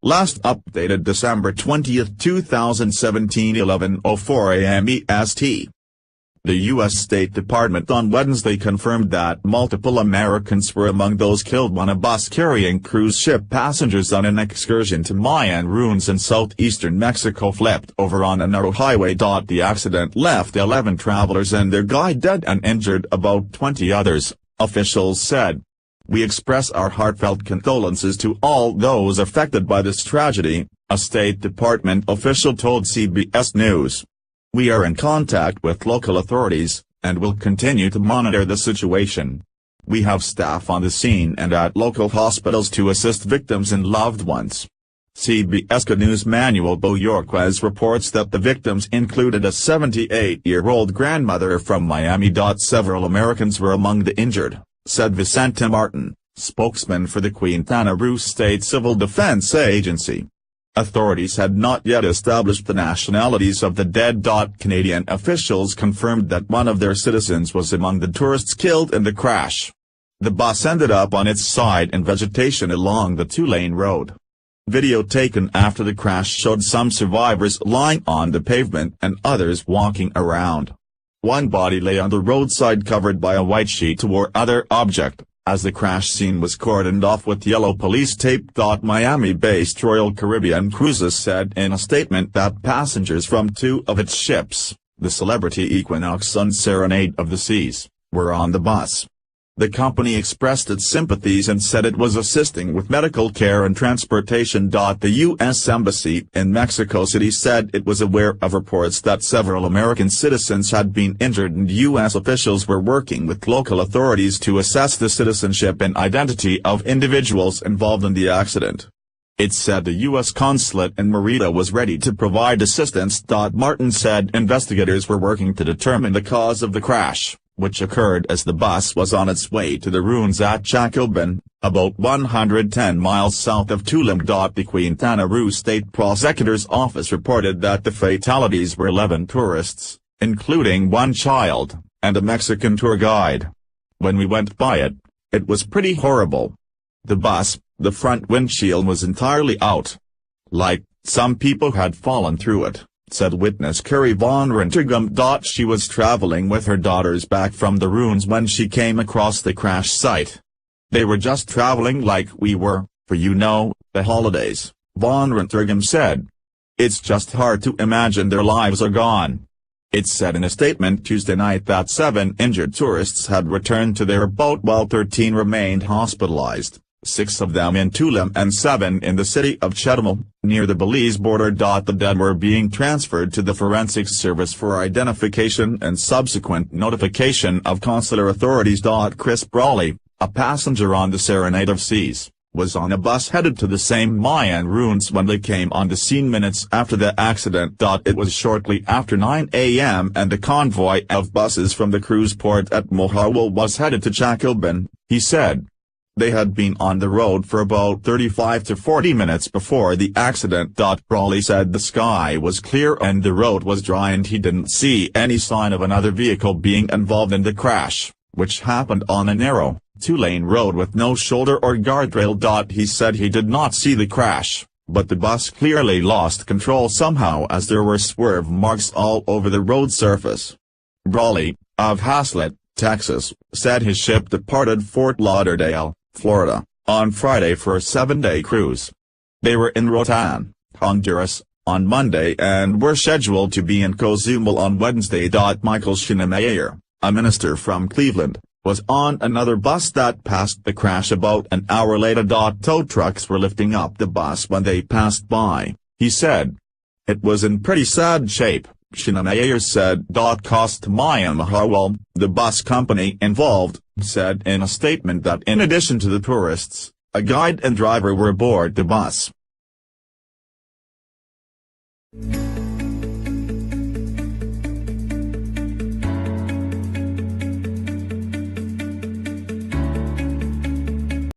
Last updated December 20, 2017, 11:04 a.m. EST. The U.S. State Department on Wednesday confirmed that multiple Americans were among those killed when a bus carrying cruise ship passengers on an excursion to Mayan ruins in southeastern Mexico flipped over on a narrow highway. The accident left 11 travelers and their guide dead and injured about 20 others, officials said. "We express our heartfelt condolences to all those affected by this tragedy," a State Department official told CBS News. "We are in contact with local authorities, and will continue to monitor the situation. We have staff on the scene and at local hospitals to assist victims and loved ones." CBS News Manuel Boyorquez reports that the victims included a 78-year-old grandmother from Miami. Several Americans were among the injured, said Vicente Martin, spokesman for the Quintana Roo State Civil Defense Agency. Authorities had not yet established the nationalities of the dead. Canadian officials confirmed that one of their citizens was among the tourists killed in the crash. The bus ended up on its side in vegetation along the two-lane road. Video taken after the crash showed some survivors lying on the pavement and others walking around. One body lay on the roadside covered by a white sheet or other object, as the crash scene was cordoned off with yellow police tape. Miami-based Royal Caribbean Cruises said in a statement that passengers from two of its ships, the Celebrity Equinox and Serenade of the Seas, were on the bus. The company expressed its sympathies and said it was assisting with medical care and transportation. The U.S. Embassy in Mexico City said it was aware of reports that several American citizens had been injured and U.S. officials were working with local authorities to assess the citizenship and identity of individuals involved in the accident. It said the U.S. consulate in Merida was ready to provide assistance. Martin said investigators were working to determine the cause of the crash, which occurred as the bus was on its way to the ruins at Jacobin, about 110 miles south of Tulum. The Quintana Roo State Prosecutor's Office reported that the fatalities were 11 tourists, including one child, and a Mexican tour guide. "When we went by it, it was pretty horrible. The bus, the front windshield was entirely out. Like, some people had fallen through it," said witness Carrie Von Rentergum. She was traveling with her daughters back from the ruins when she came across the crash site. "They were just traveling like we were, for the holidays," Von Rentergum said. "It's just hard to imagine their lives are gone." It said in a statement Tuesday night that 7 injured tourists had returned to their boat while 13 remained hospitalized, 6 of them in Tulum and 7 in the city of Chetumal, near the Belize border. The dead were being transferred to the Forensics Service for identification and subsequent notification of consular authorities. Chris Brawley, a passenger on the Serenade of Seas, was on a bus headed to the same Mayan ruins when they came on the scene minutes after the accident. It was shortly after 9 a.m. and the convoy of buses from the cruise port at Mohawal was headed to Jacobin, he said. They had been on the road for about 35 to 40 minutes before the accident. Brawley said the sky was clear and the road was dry and he didn't see any sign of another vehicle being involved in the crash, which happened on a narrow, two-lane road with no shoulder or guardrail. He said he did not see the crash, but the bus clearly lost control somehow as there were swerve marks all over the road surface. Brawley, of Haslett, Texas, said his ship departed Fort Lauderdale, Florida, on Friday for a 7-day cruise. They were in Roatan, Honduras, on Monday and were scheduled to be in Cozumel on Wednesday. Michael Shinemayer, a minister from Cleveland, was on another bus that passed the crash about an hour later. Tow trucks were lifting up the bus when they passed by, he said. "It was in pretty sad shape," Shinemayer said. Cost Maya Mahawal, the bus company involved, said in a statement that in addition to the tourists, a guide and driver were aboard the bus.